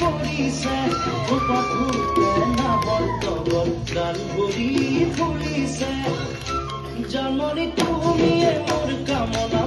পৰিছে থোপা থোপে নাহত ডাল ভৰি ফুলিছে জাননী তুমিয়ে মোৰ কামনা